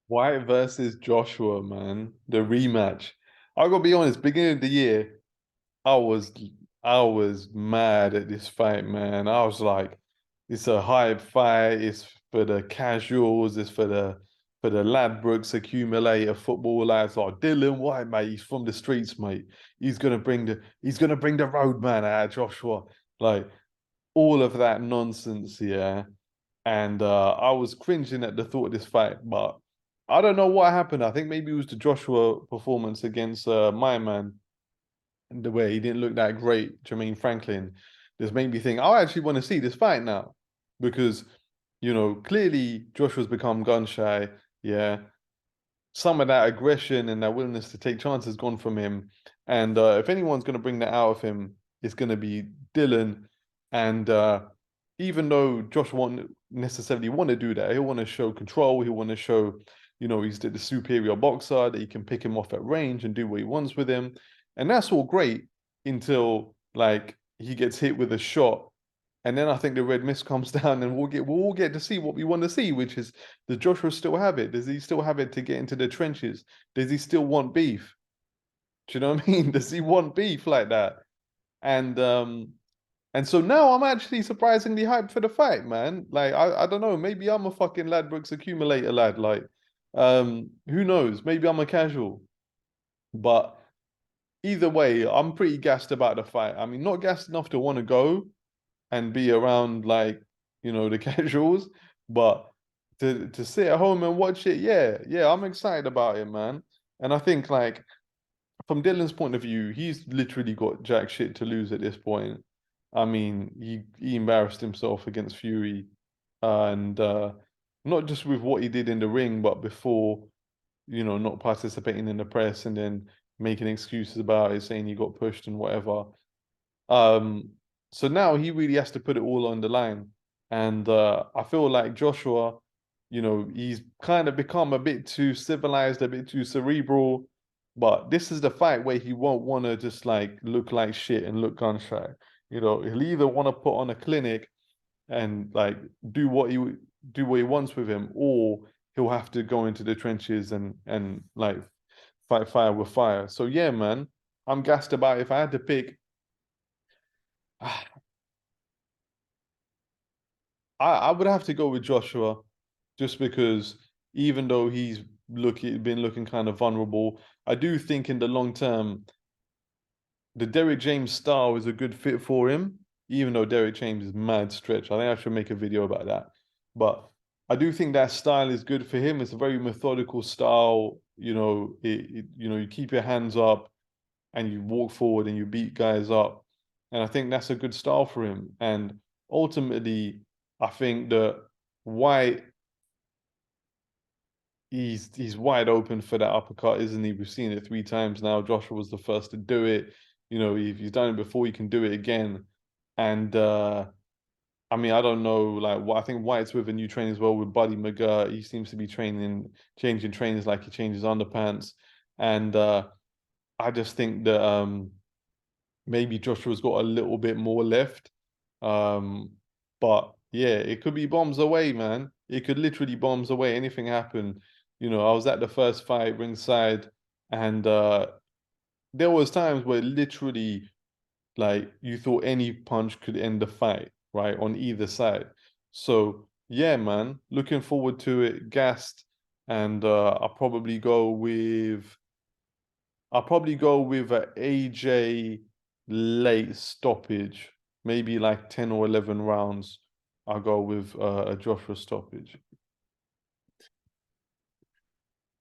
Whyte versus Joshua, man. The rematch. I gotta be honest, beginning of the year, I was I was mad at this fight, man. I was like, it's a hype fight, it's for the casuals, it's for the Ladbrokes accumulator football lads like Dylan White, mate. He's from the streets, mate. He's gonna bring the road man out, Joshua. Like all of that nonsense, yeah. And I was cringing at the thought of this fight, but I don't know what happened. I think maybe it was the Joshua performance against my man, the way he didn't look that great, Jermaine Franklin. This made me think, I actually want to see this fight now because, clearly Joshua's become gun shy. Yeah, some of that aggression and that willingness to take chances gone from him. And if anyone's going to bring that out of him, it's going to be Dylan. And even though Josh won't necessarily want to do that, he'll want to show control. He'll want to show, he's the superior boxer, that he can pick him off at range and do what he wants with him. And that's all great until like he gets hit with a shot. And then I think the red mist comes down and we'll get to see what we want to see, which is, does Joshua still have it? Does he still have it to get into the trenches? Does he still want beef? Do you know what I mean? Does he want beef like that? And and so now I'm actually surprisingly hyped for the fight, man. Like I don't know, maybe I'm a fucking Ladbrokes accumulator lad. Like, who knows? Maybe I'm a casual. But either way, I'm pretty gassed about the fight. I mean, not gassed enough to want to go and be around like, the casuals, but to sit at home and watch it, yeah, yeah, I'm excited about it, man. And I think like from Dylan's point of view, he's literally got jack shit to lose at this point. I mean, he embarrassed himself against Fury, and not just with what he did in the ring, but before, not participating in the press and then making excuses about it, saying he got pushed and whatever. Um, so now he really has to put it all on the line. And I feel like Joshua, he's kind of become a bit too civilized, a bit too cerebral. But this is the fight where he won't want to just like look like shit and look gun shy. He'll either want to put on a clinic and like do what he do what he wants with him, or he'll have to go into the trenches and like fight fire with fire. So yeah, man, I'm gassed about it. If I had to pick, I would have to go with Joshua just because even though he's been looking kind of vulnerable, I do think in the long term the Derrick James style is a good fit for him, even though Derrick James is mad stretch. I think I should make a video about that. But I do think that style is good for him. It's a very methodical style. You keep your hands up and you walk forward and you beat guys up. And I think that's a good style for him. And ultimately, I think that Whyte, he's wide open for that uppercut, isn't he? We've seen it 3 times now. Joshua was the first to do it. If he's done it before, he can do it again. And I mean, I don't know, like what I think White's with a new trainer as well with Buddy McGirt. He seems to be changing trainers like he changes underpants. And I just think that maybe Joshua's got a little bit more left. Um, but yeah, it could be bombs away, man. It could literally bombs away. Anything happen. I was at the first fight ringside, and there was times where literally, like, you thought any punch could end the fight, right, on either side. So yeah, man, looking forward to it. Gassed, and I'll probably go with a AJ late stoppage, maybe like 10 or 11 rounds. I'll go with a Joshua stoppage.